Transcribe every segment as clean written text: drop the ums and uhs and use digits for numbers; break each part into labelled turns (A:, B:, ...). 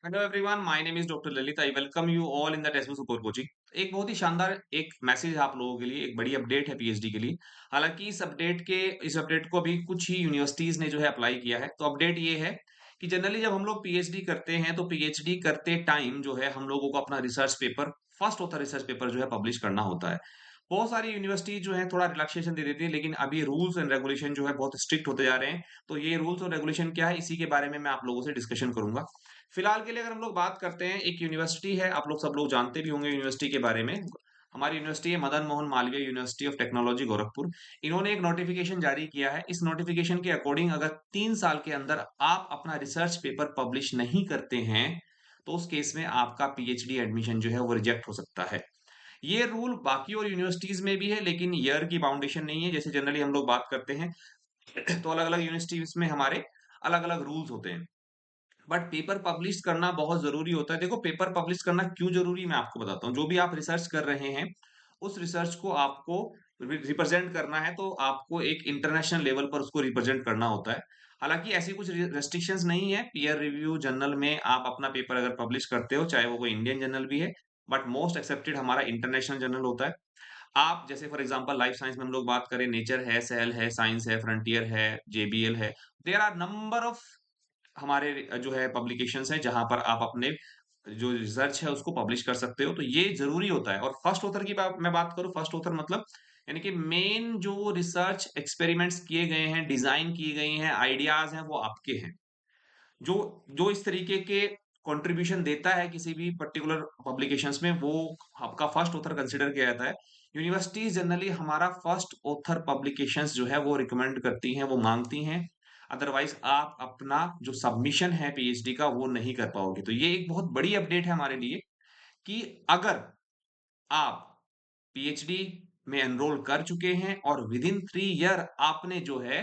A: Hello everyone, my name is doctor Lalit. I welcome you all in the text book super coaching. एक बहुत ही शानदार एक message है आप लोगों के लिए, एक बड़ी अपडेट है पीएचडी के लिए। हालांकि इस अपडेट को अभी कुछ ही यूनिवर्सिटीज ने जो है अप्लाई किया है। तो अपडेट ये है कि जनरली जब हम लोग पीएचडी करते हैं तो पीएचडी करते टाइम जो है हम लोगों को अपना research paper, first author research paper जो है पब्लिश करना होता है। बहुत सारी यूनिवर्सिटी जो है थोड़ा रिलैक्सेशन दे देती है, लेकिन अभी रूल्स एंड रेगुलेशन जो है बहुत स्ट्रिक्ट होते जा रहे हैं। तो ये रूल्स और रेगुलेशन क्या है, इसी के बारे में मैं आप लोगों से डिस्कशन करूंगा। फिलहाल के लिए अगर हम लोग बात करते हैं, एक यूनिवर्सिटी है, आप लोग सब लोग जानते भी होंगे यूनिवर्सिटी के बारे में। हमारी यूनिवर्सिटी है Madan Mohan Malviya university of technology Gorakhpur. इन्होंने एक नोटिफिकेशन जारी किया है। इस नोटिफिकेशन के अकॉर्डिंग अगर 3 साल के अंदर आप अपना रिसर्च पेपर पब्लिश नहीं करते हैं तो उस केस में आपका पीएचडी एडमिशन जो है वो रिजेक्ट हो सकता है। ये रूल बाकी और यूनिवर्सिटीज में भी है, लेकिन ईयर की बाउंडेशन नहीं है। जैसे जनरली हम लोग बात करते हैं तो अलग अलग यूनिवर्सिटीज में हमारे अलग अलग रूल्स होते हैं। बट पेपर पब्लिश करना बहुत जरूरी होता है। देखो, पेपर पब्लिश करना क्यों जरूरी, मैं आपको बताता हूँ। जो भी आप रिसर्च कर रहे हैं उस रिसर्च को आपको रिप्रेजेंट करना है, तो आपको एक इंटरनेशनल लेवल पर उसको रिप्रेजेंट करना होता है। हालांकि ऐसी कुछ रेस्ट्रिक्शंस नहीं है। पीयर रिव्यू जर्नल में आप अपना पेपर अगर पब्लिश करते हो, चाहे वो कोई इंडियन जर्नल भी है, बट मोस्ट एक्सेप्टेड हमारा इंटरनेशनल जर्नल होता है। आप जैसे फॉर एग्जांपल लाइफ साइंस में हम लोग बात करें, नेचर है, सेल है, साइंस है, फ्रंटियर है, जेबीएल है। देयर आर नंबर ऑफ हमारे जो है पब्लिकेशंस हैं जहां पर आप अपने जो रिसर्च है उसको पब्लिश कर सकते हो। तो ये जरूरी होता है। और फर्स्ट ऑथर की मैं बात करूं, फर्स्ट ऑथर मतलब यानी कि मेन जो रिसर्च एक्सपेरिमेंट्स किए गए हैं, डिजाइन की गई हैं, आइडियाज हैं, वो आपके हैं। जो जो इस तरीके के कंट्रीब्यूशन देता है किसी भी पर्टिकुलर पब्लिकेशंस में, वो आपका फर्स्ट ऑथर कंसिडर किया जाता है। यूनिवर्सिटीज जनरली हमारा फर्स्ट ऑथर पब्लिकेशंस जो है वो रिकमेंड करती हैं, वो मांगती हैं। अदरवाइज आप अपना जो सबमिशन है पीएचडी का वो नहीं कर पाओगे। तो ये एक बहुत बड़ी अपडेट है हमारे लिए कि अगर आप पीएचडी में एनरोल कर चुके हैं और विद इन 3 ईयर आपने जो है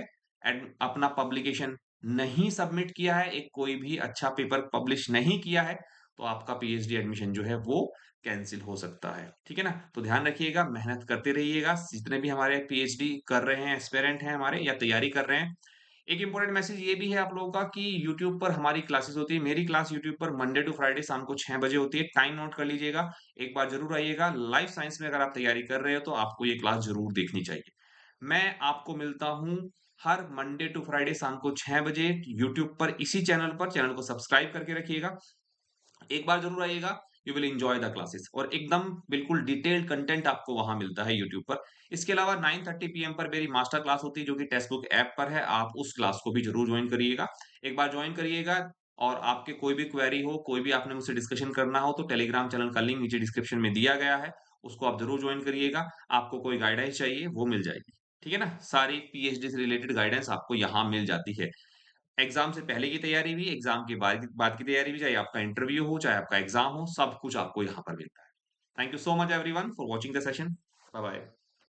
A: अपना पब्लिकेशन नहीं सबमिट किया है, एक कोई भी अच्छा पेपर पब्लिश नहीं किया है, तो आपका पीएचडी एडमिशन जो है वो कैंसिल हो सकता है। ठीक है ना? तो ध्यान रखिएगा, मेहनत करते रहिएगा। जितने भी हमारे पीएचडी कर रहे हैं, एस्पिरेंट हैं हमारे या तैयारी कर रहे हैं, एक इंपॉर्टेंट मैसेज ये भी है आप लोगों का कि यूट्यूब पर हमारी क्लासेस होती है। मेरी क्लास यूट्यूब पर मंडे टू फ्राइडे शाम को 6 बजे होती है। टाइम नोट कर लीजिएगा, एक बार जरूर आइएगा। लाइफ साइंस में अगर आप तैयारी कर रहे हो तो आपको ये क्लास जरूर देखनी चाहिए। मैं आपको मिलता हूँ हर मंडे टू फ्राइडे शाम को 6 बजे यूट्यूब पर, इसी चैनल पर। चैनल को सब्सक्राइब करके रखिएगा, एक बार जरूर आइएगा। You will enjoy the classes और एकदम बिल्कुल डिटेल्ड कंटेंट आपको वहां मिलता है यूट्यूब पर। इसके अलावा 9:30 पीएम पर मेरी मास्टर क्लास होती है जो कि टेक्स्ट बुक ऐप पर है। आप उस क्लास को भी जरूर ज्वाइन करिएगा, एक बार ज्वाइन करिएगा। और आपके कोई भी क्वेरी हो, कोई भी आपने मुझसे डिस्कशन करना हो, तो टेलीग्राम चैनल का लिंक नीचे डिस्क्रिप्शन में दिया गया है, उसको आप जरूर ज्वाइन करिएगा। आपको कोई गाइडेंस चाहिए वो मिल जाएगी। ठीक है ना? सारी पीएचडी से रिलेटेड गाइडेंस आपको यहाँ मिल जाती है। एग्जाम से पहले की तैयारी भी, एग्जाम के बाद की तैयारी भी, चाहे आपका इंटरव्यू हो, चाहे आपका एग्जाम हो, सब कुछ आपको यहाँ पर मिलता है। Thank you so much everyone for watching the session. Bye bye.